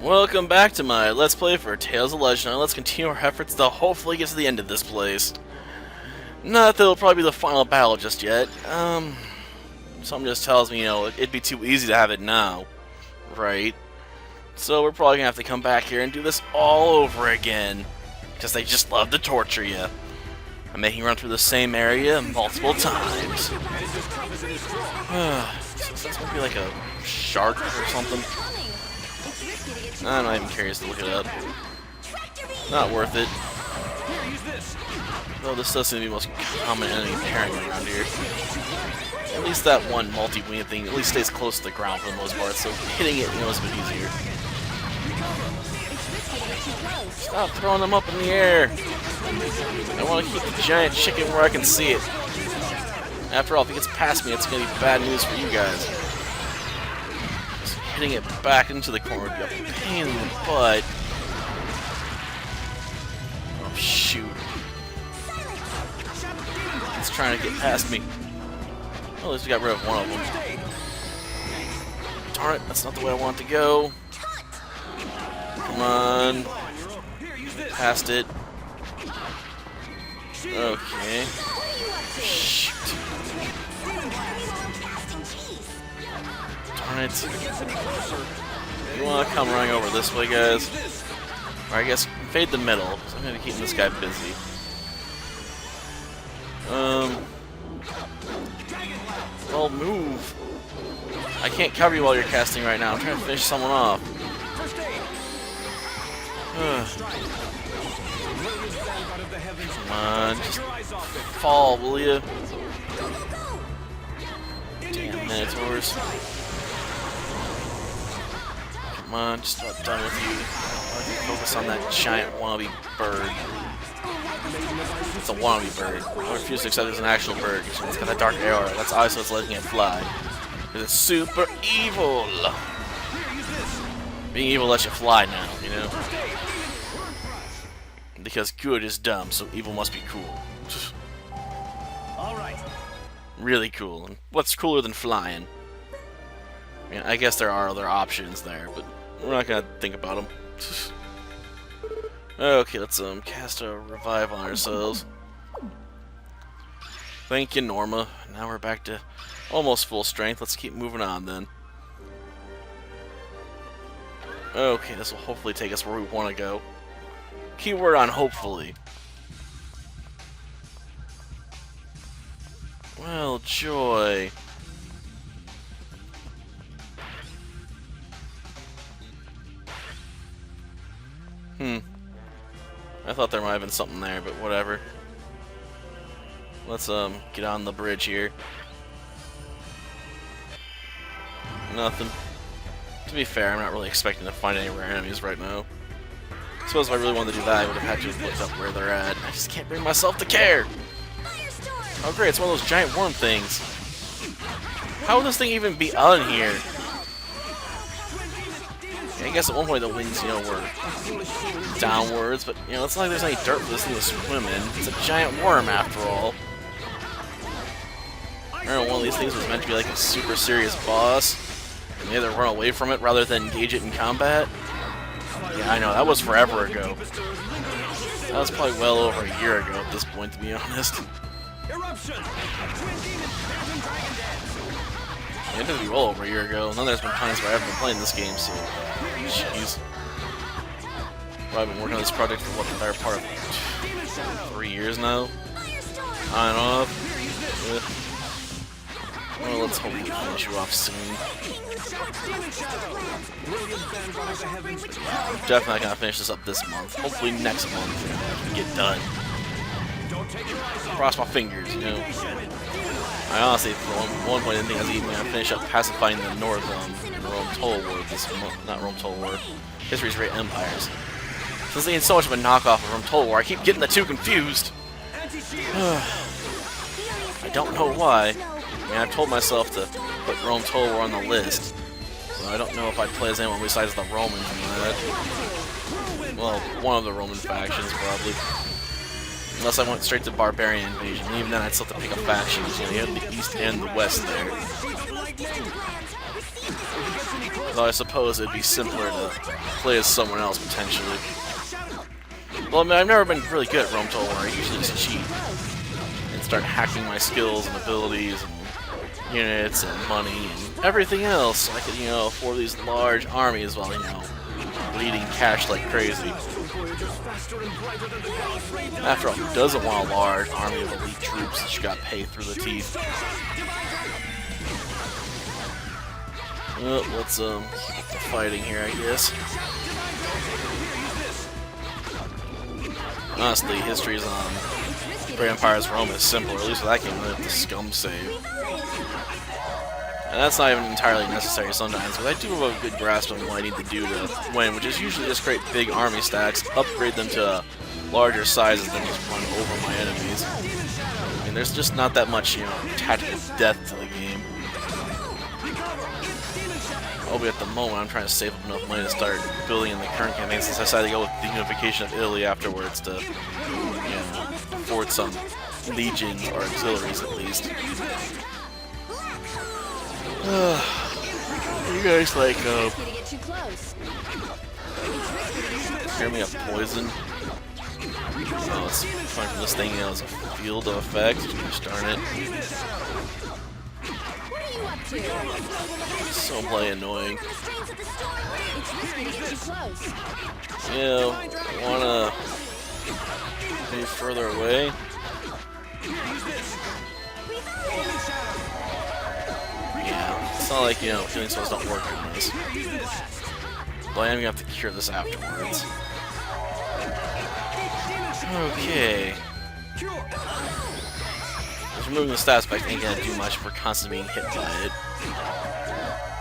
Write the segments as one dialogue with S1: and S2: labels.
S1: Welcome back to my Let's Play for Tales of Legendia. Let's continue our efforts to hopefully get to the end of this place. Not that it'll probably be the final battle just yet. Something just tells me, it'd be too easy to have it now. Right? So we're probably gonna have to come back here and do this all over again. Because they just love to torture you. And making you run through the same area multiple times. So that's gonna be like a shark or something. I'm not even curious to look it up. Not worth it. Though this does seem to be the most common enemy pairing around here. At least that one multi-wing thing at least stays close to the ground for the most part, so hitting it is a bit easier. Stop throwing them up in the air! I want to keep the giant chicken where I can see it. After all, if it gets past me, it's going to be bad news for you guys. Hitting it back into the corner would be a pain in the butt. Oh, shoot. It's trying to get past me. Well, at least we got rid of one of them. Darn it, that's not the way I want it to go. Come on. Past it. Okay. Shoot. Darn it. You want to come running over this way, guys? Or I guess fade the middle, because I'm going to keep this guy busy. Well, move. I can't cover you while you're casting right now. I'm trying to finish someone off. Come on, just fall, will you? Damn Minotaurs. Come on, just about done with you. I can focus on that giant wannabe bird. It's a wannabe bird. I refuse to accept it as an actual bird. It's got that dark arrow. That's obviously what's letting it fly. Because it's super evil. Being evil lets you fly now, you know? Because good is dumb, so evil must be cool.
S2: Alright.
S1: Really cool. And what's cooler than flying? I mean, I guess there are other options there, but we're not gonna think about them. Okay, let's cast a revive on ourselves. Thank you, Norma. Now we're back to almost full strength. Let's keep moving on then. Okay, this will hopefully take us where we want to go. Keyword on hopefully. Well, joy. I thought there might have been something there, but whatever. Let's get on the bridge here. Nothing. To be fair, I'm not really expecting to find any rare enemies right now. I suppose if I really wanted to do that, I would have had to have looked up where they're at. I just can't bring myself to care! Oh great, it's one of those giant worm things. How would this thing even be on here? I guess at one point the wings, were downwards, but, it's not like there's any dirt for this thing to swim in. It's a giant worm, after all. I don't know, one of these things was meant to be like a super serious boss, and they had to run away from it rather than engage it in combat. Yeah, I know, that was forever ago. That was probably well over a year ago at this point, to be honest. It didn't be well over a year ago, and then there's been times where I haven't been playing this game, so... Jeez. Well, I've been working on this project for, what, the better part of 3 years now? On and off. Well, let's hope we can finish you off soon. Definitely not gonna finish this up this month. Hopefully next month we can get done. Cross my fingers, I honestly, for one point, I didn't think I was even going to finish up pacifying the North in the Rome Total War this month. Not Rome Total War. History's Great Empires. Since it's so much of a knockoff of Rome Total War, I keep getting the two confused. I don't know why. I mean, I've told myself to put Rome Total War on the list. So I don't know if I'd play as anyone besides the Romans in that. Well, one of the Roman factions, probably. Unless I went straight to Barbarian Invasion, and even then I'd still have to pick a faction. You have the East and the West there. Though I suppose it'd be simpler to play as someone else, potentially. Well, I mean, I've never been really good at Rome Total War. I usually just cheat and start hacking my skills and abilities and units and money and everything else so I could, you know, afford these large armies while, you know, bleeding cash like crazy. After all, who doesn't want a large army of elite troops that you got paid through the teeth? Well, let's keep up the fighting here, I guess. Honestly, history's on Great Empire's Rome is simpler, at least with that game, than the scum save. And that's not even entirely necessary sometimes, because I do have a good grasp on what I need to do to win, which is usually just create big army stacks, upgrade them to larger sizes, than just run over my enemies. I mean, there's just not that much, you know, tactical depth to the game. Albeit at the moment, I'm trying to save up enough money to start building in the current campaign, since I decided to go with the unification of Italy afterwards to, you know, afford some legions or auxiliaries at least. You guys like, hear me a poison? Oh, it's fine from this thing, you know, it's a field of effect. Gosh darn it. So bloody annoying. Yeah, wanna be further away? Yeah, it's not like, you know, healing spells don't work on this. But I am gonna have to cure this afterwards. Okay. Just removing the stat spec ain't gonna do much if we're constantly being hit by it.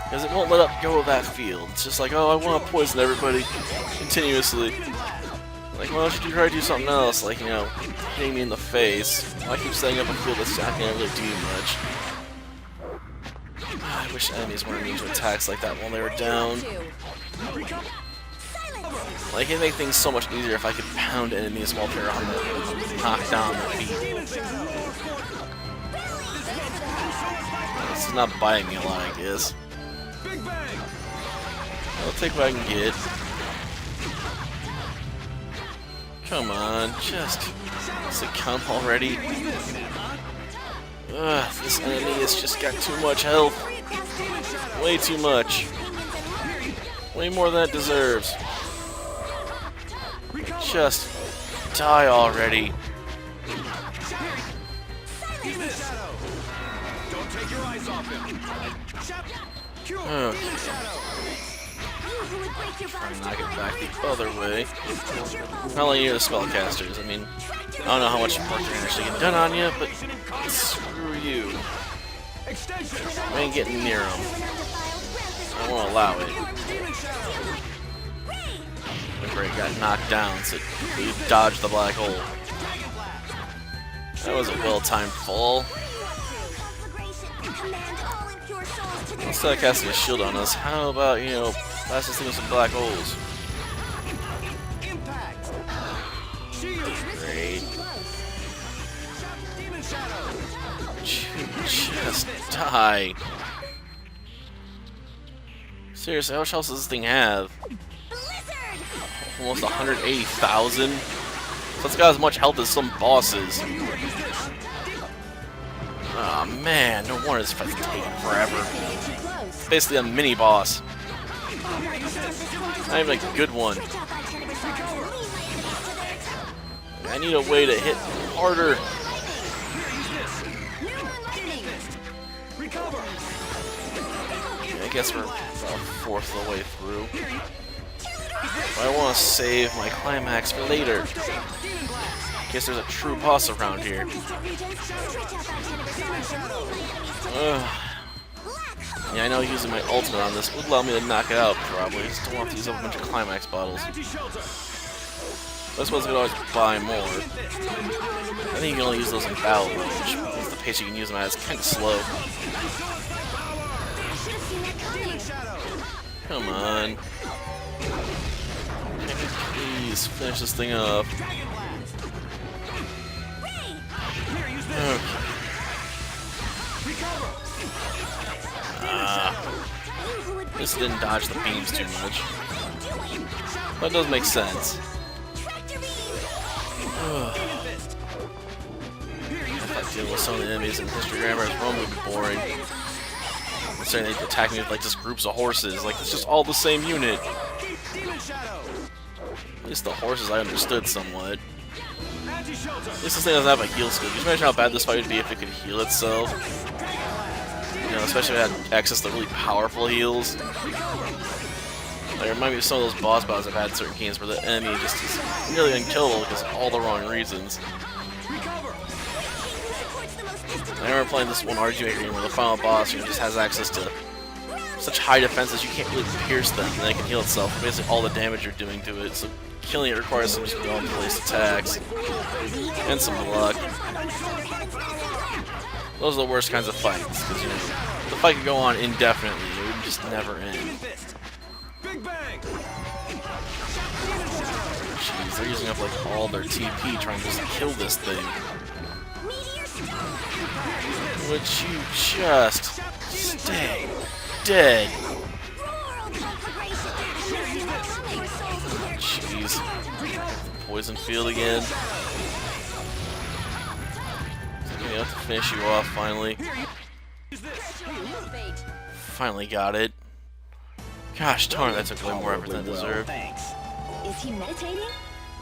S1: Because it won't let up go of that field. It's just like, oh, I want to poison everybody continuously. Like, why don't you try to do something else? Like, you know, hitting me in the face. I keep setting up a field that's not gonna really do much. I wish enemies weren't immune to attacks like that while they were down. Like, it'd make things so much easier if I could pound enemies while they're on the knock down their feet. This is not buying me a lot, I guess. I'll take what I can get. Come on, just succumb already. Ugh, this enemy has just got too much health. Way too much. Way more than it deserves. Just die already. Okay. Try and knock it back the other way. Not only you, the spellcasters. I mean, I don't know how much work they're actually getting done on you, but screw you. I ain't getting near them. I won't allow it. Remember, it got knocked down, so we dodged the black hole. That was a well-timed fall. Instead of casting a shield on us, how about, you know, blast this thing with some black holes? Great. Just die. Seriously, how much else does this thing have? Almost 180,000? So it's got as much health as some bosses. Aw, oh, man, no wonder this fight's taking forever. It's basically a mini-boss. Not even a good one. I need a way to hit harder. I guess we're about a fourth of the way through. But I want to save my climax for later. In case there's a true boss around here. Yeah, I know using my ultimate on this would allow me to knock it out, probably. I just don't want to use up a bunch of climax bottles. I suppose I could always buy more. I think you can only use those in battle range, because the pace you can use them at is kind of slow. Come on. Can you please finish this thing up? Okay. This didn't dodge the beams too much. That does make sense. If I deal with some of the enemies in History Grammar, it's probably boring. Considering they attack me with like just groups of horses, like it's just all the same unit. At least the horses I understood somewhat. At least this thing doesn't have a heal skill. Can you imagine how bad this fight would be if it could heal itself? You know, especially if it had access to really powerful heals. Like, it reminds me of some of those boss battles I've had in certain games where the enemy just is nearly unkillable because of all the wrong reasons. I remember playing this one RGB game where the final boss just has access to such high defenses you can't really pierce them, and then it can heal itself. Basically, all the damage you're doing to it. So killing it requires some just well-placed attacks and some luck. Those are the worst kinds of fights because you know the fight could go on indefinitely; it would just never end. Jeez, they're using up like all their TP trying to just kill this thing. Would you just stay dead? Jeez. Poison field again. Okay, I have to finish you off finally. Finally got it. Gosh darn, that took way more effort than it deserved.
S2: Is he meditating?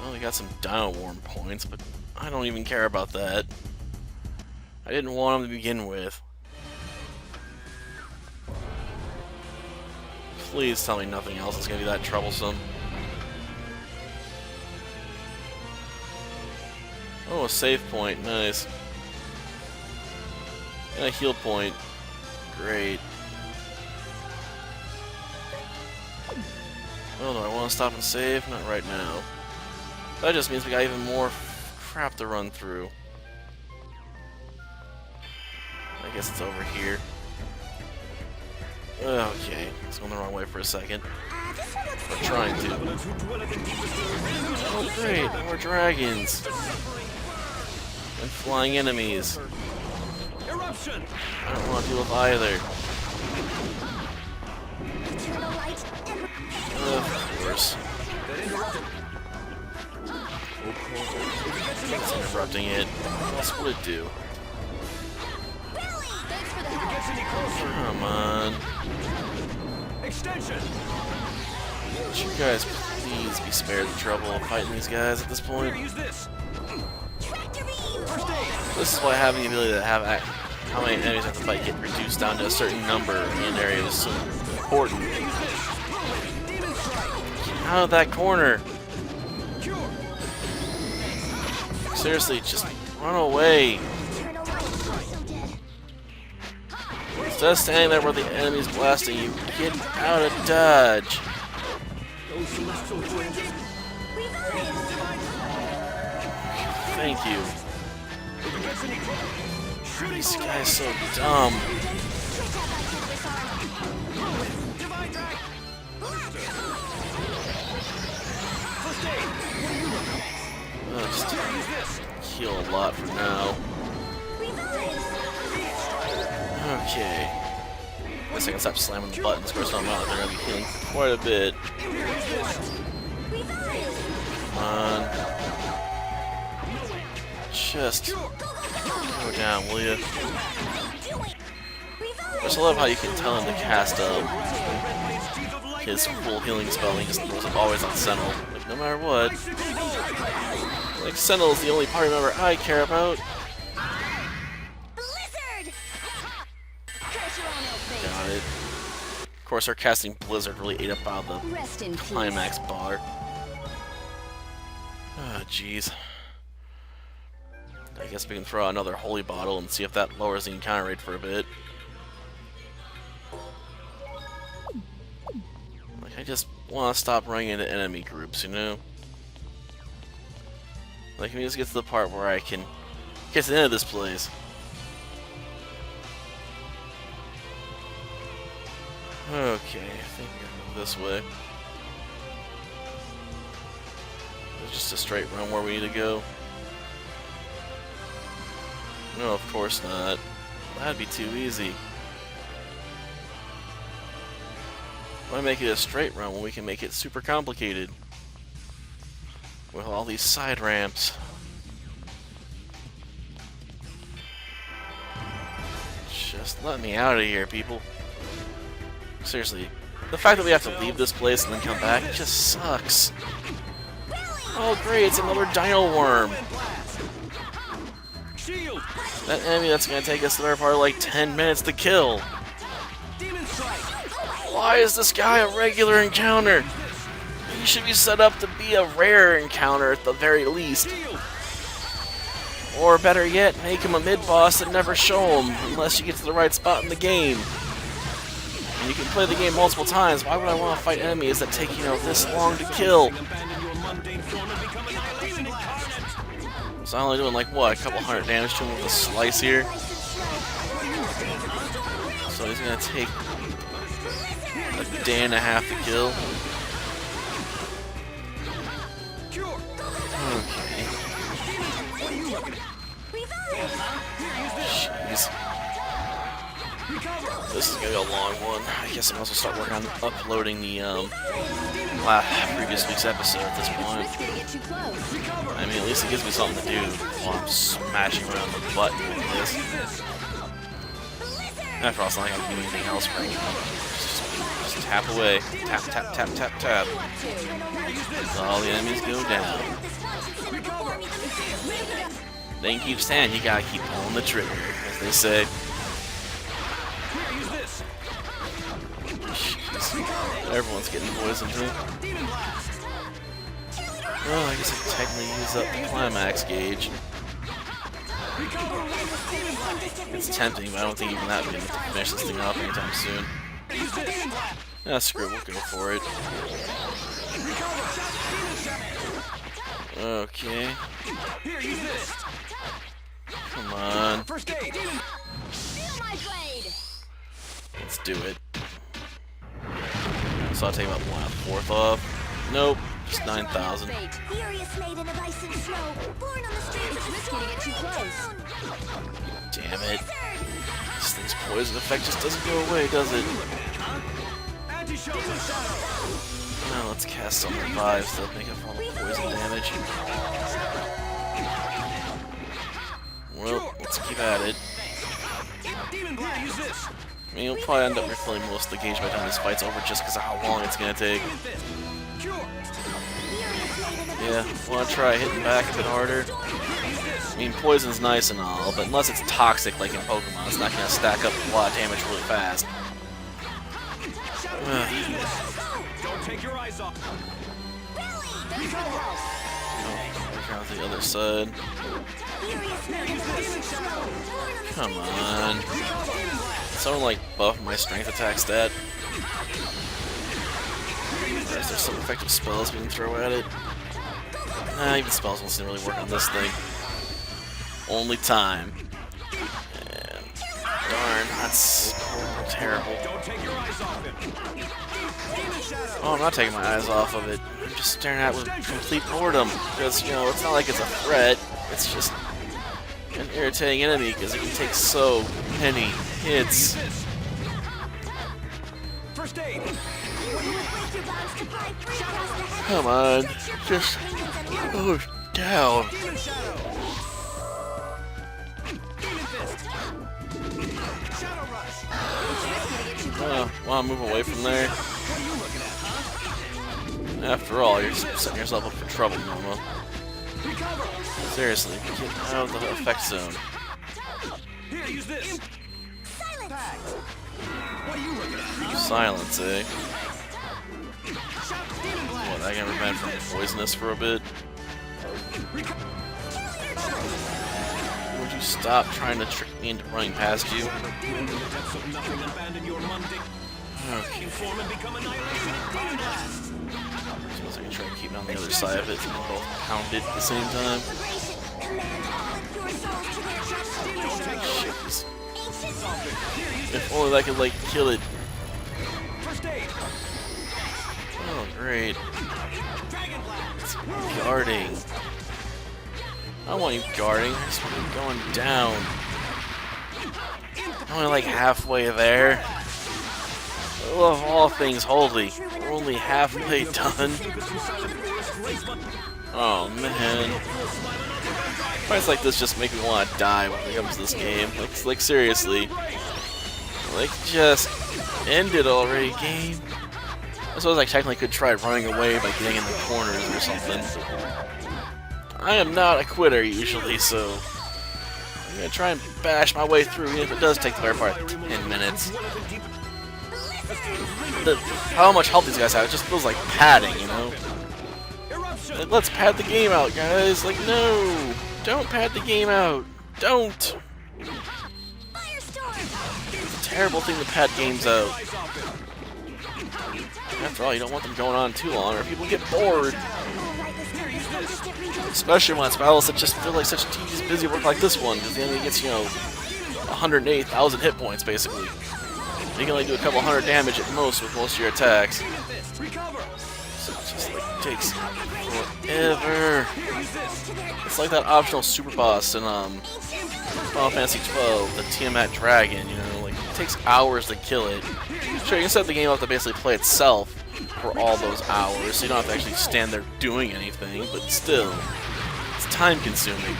S1: Well, we got some Dino Worm points, but I don't even care about that. I didn't want him to begin with. Please tell me nothing else is going to be that troublesome. Oh, a save point. Nice. And a heal point. Great. Well, do I want to stop and save? Not right now. That just means we got even more crap to run through. I guess it's over here. Okay, it's going the wrong way for a second. We're trying to. Oh great, more dragons! And flying enemies. I don't want to deal with either. Of course. It's interrupting it. What else would it do? Come on. Would you guys please be spared the trouble of fighting these guys at this point? This is why having the ability to have how many enemies I have to fight get reduced down to a certain number in an area is so important. Get out of that corner! Seriously, just run away! Instead of standing there where the enemy's blasting you, get out of dodge! Thank you. This guy's so dumb. Oh, just heal a lot for now. Okay. Guess I can stop slamming the buttons. Of course, I'm not. They're gonna be healing for quite a bit. Come on. Just go down, will you? I just love how you can tell him to cast his full healing spell and he just throws it always on Sentinel. Like, no matter what. Like, Sentinel is the only party member I care about. Got it. Of course, our casting Blizzard really ate up out the climax bar. Ah, jeez. I guess we can throw out another holy bottle and see if that lowers the encounter rate for a bit. Like, I just want to stop running into enemy groups, you know? Like, can we just get to the part where I can get to the end of this place? Okay, I think we're gonna go this way. It's just a straight run where we need to go. No, of course not. That'd be too easy. Why make it a straight run when we can make it super complicated? With all these side ramps. Just let me out of here, people. Seriously. The fact that we have to leave this place and then come back, it just sucks. Oh great, it's another dino worm. That enemy that's gonna take us there for like 10 minutes to kill. Why is this guy a regular encounter? He should be set up to be a rare encounter at the very least. Or better yet, make him a mid-boss and never show him unless you get to the right spot in the game. And you can play the game multiple times. Why would I want to fight enemies that take, this long to kill? So I'm only doing like, what, a couple hundred damage to him with a slice here? So he's gonna take a day and a half to kill. Okay. Jeez. This is gonna be a long one. I guess I'm also start working on uploading the previous week's episode at this point. I mean, at least it gives me something to do while I'm smashing around the button like this. After all, it's not like I'm doing anything else right now. Just tap away. Tap, tap, tap, tap, tap. So all the enemies go down. Then keep standing, you gotta keep pulling the trigger, as they say. Jeez. Everyone's getting poisoned too. Well, I guess I can technically use up the climax gauge. It's tempting, but I don't think even that would be enough to finish this thing off anytime soon. Ah, screw it, we'll go for it. Okay. Come on. Let's do it. So I'll take about 1/4 off. Nope, just 9,000. Damn it. This thing's poison effect just doesn't go away, does it? Now let's cast some revives to make up for all the poison damage. Well, let's keep at it. I mean, you'll probably end up refilling most of the gauge by the time this fight's over just because of how long it's gonna take. Yeah, wanna try hitting back a bit harder. I mean, poison's nice and all, but unless it's toxic like in Pokemon, it's not gonna stack up a lot of damage really fast.
S3: Don't take your eyes off.
S1: Look out the other side. Come on. Someone like buff my strength attack stat. Or is there some effective spells we can throw at it? Nah, even spells won't seem to really work on this thing. Only time. And darn, that's terrible. Oh, I'm not taking my eyes off of it. I'm just staring at it with complete boredom. Because, it's not like it's a threat. It's just an irritating enemy because it can take so many hits. Come on. Just go down. Want to move away from there? After all, you're setting yourself up for trouble, Noma. Seriously, get out of the effect zone. Silence, eh? What, I can prevent from poisonous for a bit? Would you stop trying to trick me into running past you? Okay. Suppose I can try to keep it on the other side of it so we can both pound it at the same time. Shit. If only I could, kill it. Oh, great. It's guarding. I don't want you guarding, I just want you going down. I'm only halfway there. Of all things holy, we're only halfway done. Oh man. Fights like this just make me want to die when it comes to this game. Like seriously. Like, just end it already, game. I suppose I technically could try running away by getting in the corners or something. I am not a quitter usually, so I'm gonna try and bash my way through, even if it does take the better part of 10 minutes. How much health these guys have, it just feels like padding, you know? Like, let's pad the game out, guys. Like, no! Don't pad the game out! Don't! It's a terrible thing to pad games out. After all, you don't want them going on too long, or people get bored. Especially when it's battles that just feel like such tedious, busy work like this one, because the enemy gets, you know, 108,000 hit points, basically. You can only do a couple hundred damage at most with most of your attacks. So it just, like, takes forever. It's like that optional super boss in, Final Fantasy XII, the Tiamat Dragon, you know, like, it takes hours to kill it. Sure, you can set the game up to basically play itself for all those hours, so you don't have to actually stand there doing anything, but still, it's time-consuming.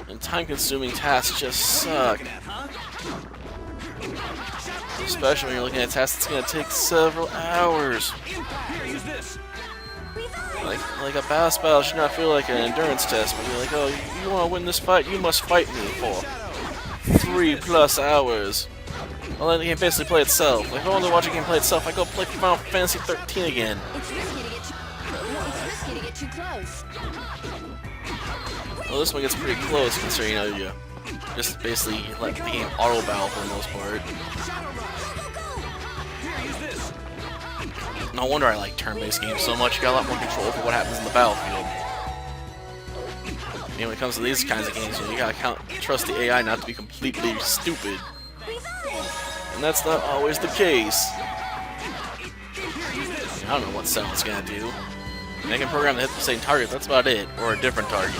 S1: And time-consuming tasks just suck. Especially when you're looking at tasks that's going to take several hours. Like a boss battle should not feel like an endurance test, but you're like, oh, you want to win this fight, you must fight me for 3+ hours. Well, then the game basically play itself. Like, if I want to watch a game play itself, I go play Final Fantasy 13 again. Well, this one gets pretty close, considering, you know, you just basically let the game auto-battle for the most part. No wonder I like turn-based games so much. You got a lot more control over what happens in the battlefield. I mean, when it comes to these kinds of games, you gotta trust the AI not to be completely stupid. And that's not always the case. I don't know what Sentinel's gonna do. They can program to hit the same target, that's about it. Or a different target.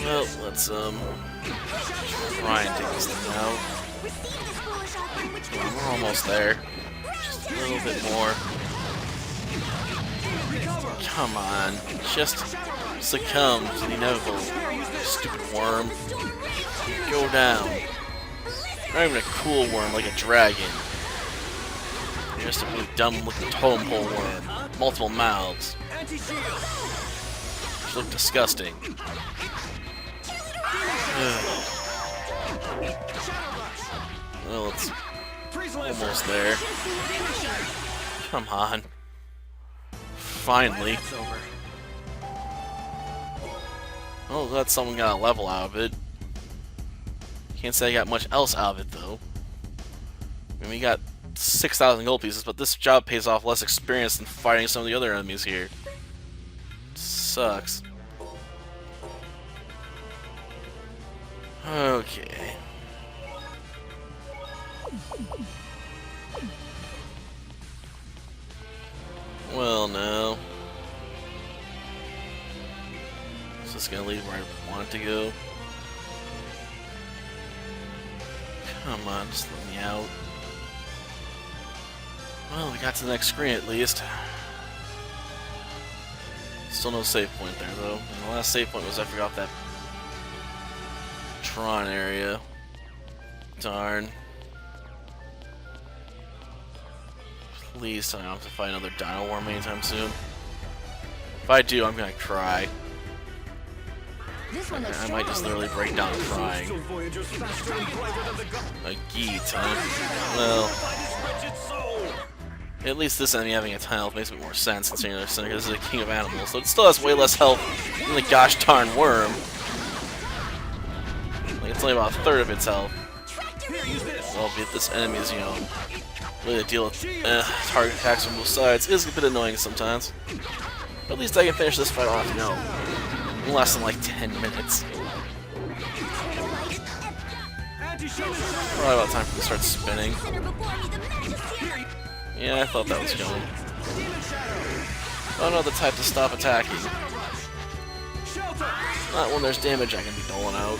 S1: Well, let's, try and take this thing out. We're almost there. Just a little bit more. Come on. Just succumb to the inevitable. Stupid worm. Go down. Not even a cool worm like a dragon. You're just a really dumb looking totem pole worm. Multiple mouths. Which look disgusting. Well, it's almost there. Come on. Finally. Oh, glad someone got a level out of it. Can't say I got much else out of it, though. I mean, we got 6,000 gold pieces, but this job pays off less experience than fighting some of the other enemies here. Sucks. Okay. Well, no. Is this gonna lead where I want it to go? Come on, just let me out. Well, we got to the next screen at least. Still no save point there, though. And the last save point was after we got that Tron area. Darn. Please tell me I don't have to fight another Dino Worm anytime soon. If I do, I'm gonna cry. I might just literally break down crying. A Geet, huh? Well, at least this enemy having a ton of health makes a bit more sense, considering this is the king of animals. So it still has way less health than the gosh darn worm. Like, it's only about a third of its health. Albeit this enemy is, you know, really to deal with target attacks from both sides is a bit annoying sometimes. But at least I can finish this fight off, you know, in less than like 10 minutes. Probably about time for me to start spinning. Yeah, I thought that was going. Oh no, the type to stop attacking. Not when there's damage I can be doling out.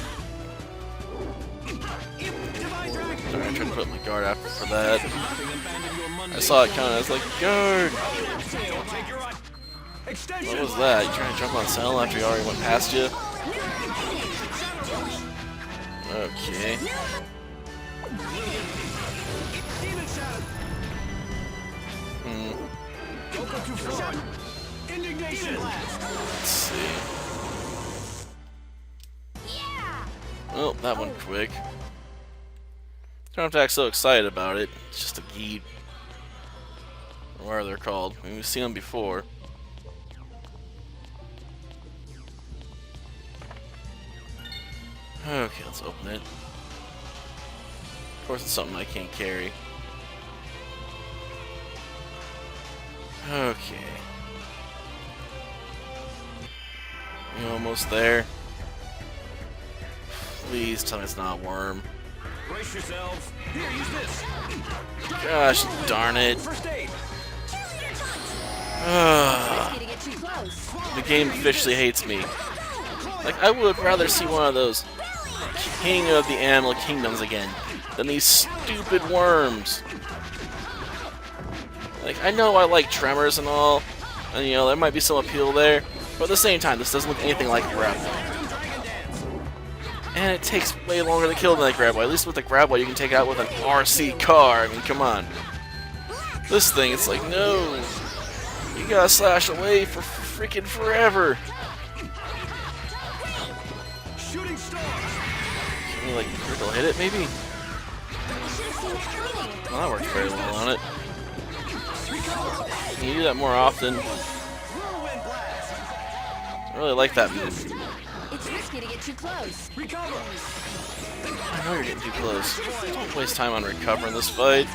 S1: Sorry, I tried to put my guard after for that. I saw it coming. I was like, guard! What was that? You trying to jump on Cell after he already went past you? Okay. Let's see. Oh, that went quick. Don't have to act so excited about it. It's just a geet. Or what are they called? I mean, we've seen them before. Okay, let's open it. Of course, it's something I can't carry. Okay. You almost there? Please tell me it's not a worm.
S3: Brace yourselves. Here, use this.
S1: Gosh darn it.
S3: First aid.
S1: The game officially hates me. Like, I would rather see one of those King of the Animal Kingdoms again than these stupid worms. Like, I know I like Tremors and all, and you know, there might be some appeal there, but at the same time, this doesn't look anything like Graboid. And it takes way longer to kill than a Graboid. At least with a Graboid, you can take it out with an RC car. I mean, come on. This thing, it's like, no. You gotta slash away for freaking forever.
S3: Shooting stars.
S1: Can we, like, critical hit it, maybe? Well, that worked very well on it. Can you do that more often?
S3: Whirlwind blast.
S1: I really like that move.
S2: It's risky to get too close.
S3: Recover.
S1: I know you're getting too close. Don't waste time on recovering this fight.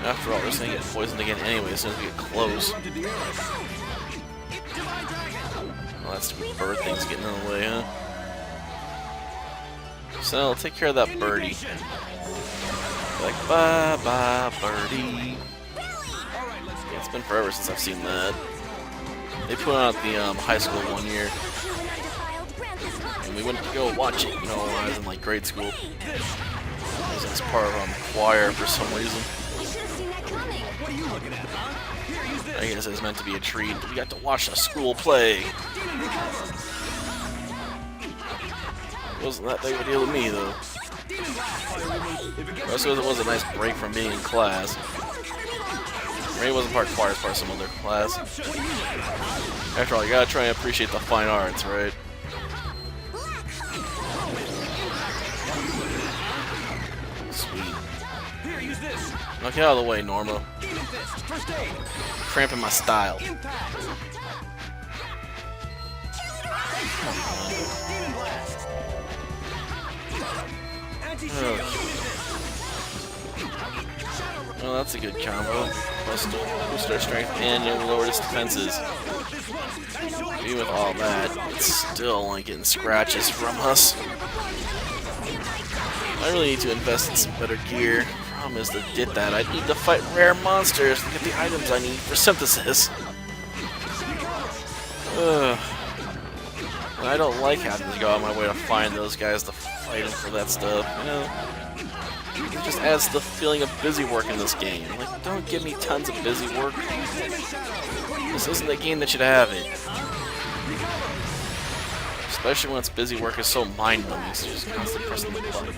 S1: After all, we're just gonna get poisoned again anyway as soon as we get close. Well, that stupid bird thing's getting in the way, huh? So I'll take care of that birdie. Like, bye bye birdie. Yeah, it's been forever since I've seen that. They put on at the high school one year, and we went to go watch it. You know, when I was in like grade school. I was as part of choir for some reason. I guess it was meant to be a treat. We got to watch a school play. It wasn't that big of a deal to me, though. Also, it was a nice break from being in class. Maybe it wasn't part of choir, it was part of some other class. After all, you gotta try and appreciate the fine arts, right? Sweet. Knock it out of the way, Norma. Cramping my style. Well, that's a good combo. Boost our strength and lower its defenses. Even with all that, it's still only getting scratches from us. I really need to invest in some better gear. Problem is, to get that, I need to fight rare monsters to get the items I need for synthesis. Ugh. I don't like having to go out of my way to find those guys to fight them for that stuff, you know? It just adds the feeling of busy work in this game. Like, don't give me tons of busy work. This isn't a game that should have it. Especially when its busy work is so mind-numbing, so you just constantly pressing the button.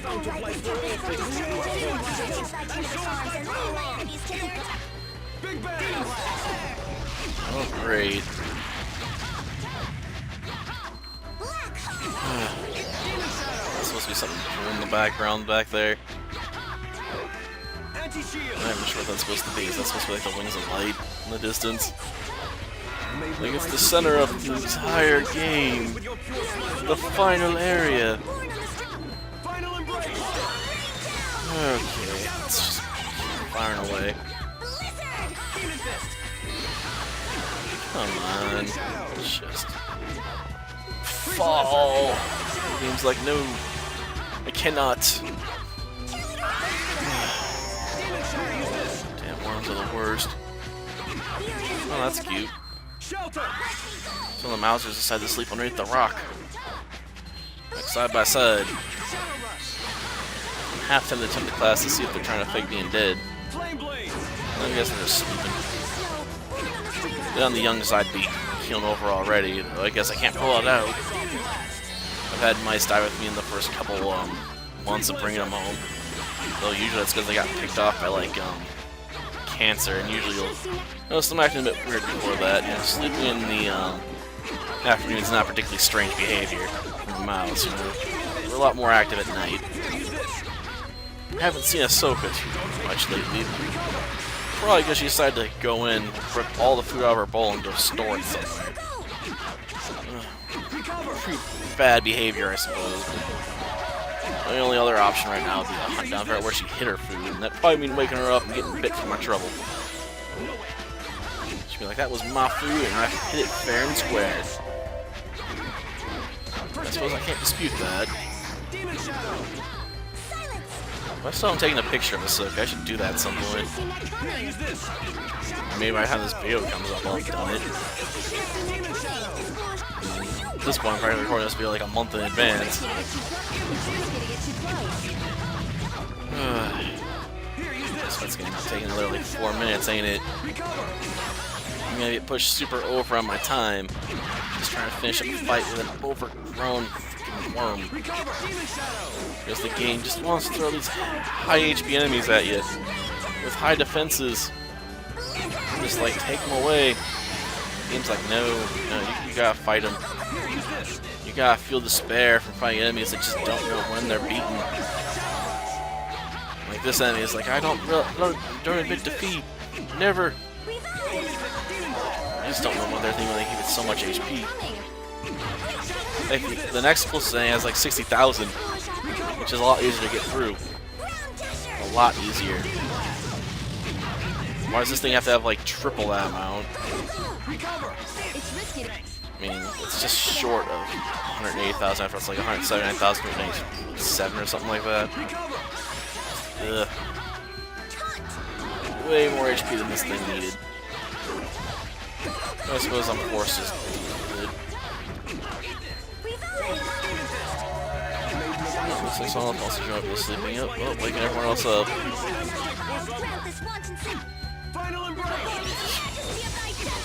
S1: Oh, great. That's supposed to be something cool in the background back there. I'm not even sure what that's supposed to be. Is that supposed to be like the wings of light in the distance? Like it's the center of the entire game. The final area. Okay, let's just keep firing away. Come on. Just fall. The game's like, no. I cannot. Damn, worms are the worst. Oh, that's cute. So the Mousers decide to sleep underneath the rock. Like side by side. half time to attempt the class to see if they're trying to fake being dead.
S3: Flame blade.
S1: I guess they're just sleeping. They're on the young side be healing over already, though I guess I can't pull it out. I've had mice die with me in the first couple months of bringing them home. Though usually that's because they got picked off by like cancer, and usually you'll notice them acting a bit weird before that. You know, sleeping in the afternoon is not particularly strange behavior from a mouse. You know, we're a lot more active at night. Haven't seen Ahsoka too much lately. Probably because she decided to go in, rip all the food out of her bowl, and go store it somewhere. Pretty bad behavior, I suppose. The only other option right now would be to hunt down her where she hid her food, and that'd probably mean waking her up and getting bit for my trouble. She'd be like, that was my food, and I hit it fair and square. I suppose I can't dispute that. If I saw him taking a picture of Ahsoka, I should do that at some point. Maybe by the time this video comes up, I'll have done it. At this point, I'm probably recording this video like a month in advance. So it's gonna take another like 4 minutes, ain't it? I'm gonna get pushed super over on my time. Just trying to finish up a fight with an overgrown freaking worm. Because the game just wants to throw these high HP enemies at you with high defenses. Just like take them away. The game's like, no, you gotta fight them. You gotta feel despair from fighting enemies that just don't know when they're beaten. Like this enemy is like, I don't admit defeat. Never. I just don't know what they're thinking when they give it so much HP. Like, the next closest enemy has like 60,000, which is a lot easier to get through. A lot easier. Why does this thing have to have like triple that amount? I mean, it's just short of 180,000 after it's like 179,007 or something like that. Ugh. Way more HP than this thing needed. I suppose I'm forced to do it. Looks like someone else wants to join up with sleeping up. Oh, waking everyone else up.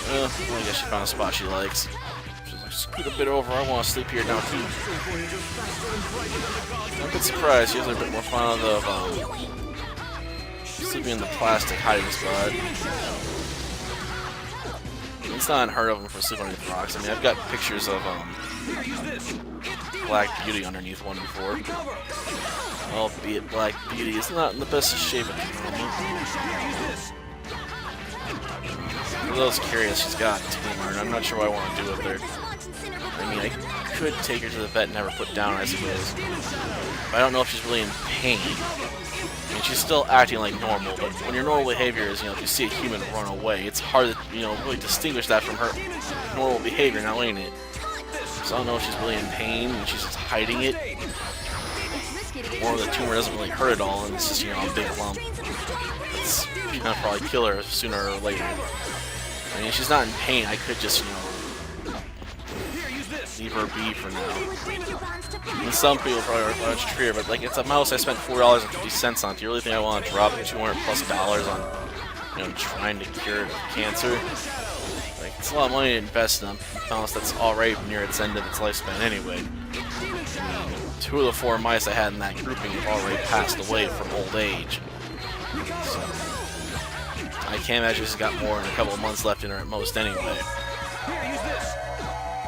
S1: Well, I guess she found a spot she likes. She's like, scoot a bit over, I want to sleep here now too. I'm a bit surprised, she has a bit more fun of sleeping in the plastic hiding spot. It's not unheard of them for sleeping underneath rocks. I mean, I've got pictures of Black Beauty underneath one before. Albeit Black Beauty is not in the best of shape at the moment. For those curious, she's got a tumor, and I'm not sure what I want to do with her. I mean, I could take her to the vet and have her put down, I suppose. But I don't know if she's really in pain. I mean, she's still acting like normal, but when your normal behavior is, if you see a human run away, it's hard to, really distinguish that from her normal behavior now, ain't it? So I don't know if she's really in pain and she's just hiding it, or the tumor doesn't really hurt at all and it's just, a big lump. It's gonna probably kill her sooner or later. I mean, if she's not in pain, I could just, leave her be for now. And some people probably are going to treat her, but like, it's a mouse I spent $4.50 on. Do you really think I want to drop $200+ on, trying to cure cancer? Like, it's a lot of money to invest in a mouse that's already near its end of its lifespan anyway. I mean, 2 of the 4 mice I had in that grouping have already passed away from old age. So, I can't imagine she's got more than a couple of months left in her at most anyway.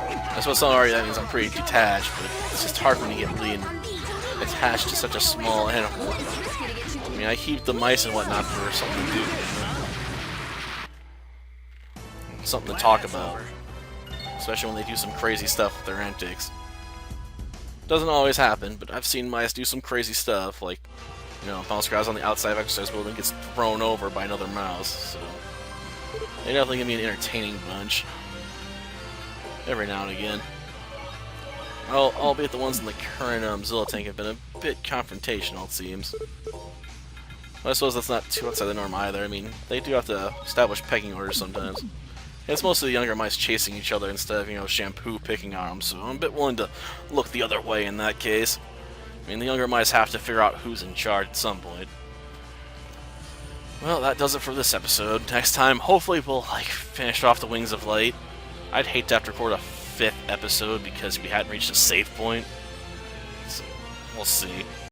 S1: I suppose already that means I'm pretty detached, but it's just hard for me to get really attached to such a small animal. I mean, I keep the mice and whatnot for something to do. Something to talk about. Especially when they do some crazy stuff with their antics. Doesn't always happen, but I've seen mice do some crazy stuff, like, mouse guys on the outside of exercise building gets thrown over by another mouse, so they definitely give me an entertaining bunch. Every now and again. Albeit the ones in the current Zilla tank have been a bit confrontational, it seems. But I suppose that's not too outside the norm either. I mean, they do have to establish pecking orders sometimes. It's mostly the younger mice chasing each other instead of, shampoo picking on them, so I'm a bit willing to look the other way in that case. I mean, the younger mice have to figure out who's in charge at some point. Well, that does it for this episode. Next time, hopefully we'll, like, finish off the Wings of Light. I'd hate to have to record a 5th episode because we hadn't reached a save point. So, we'll see.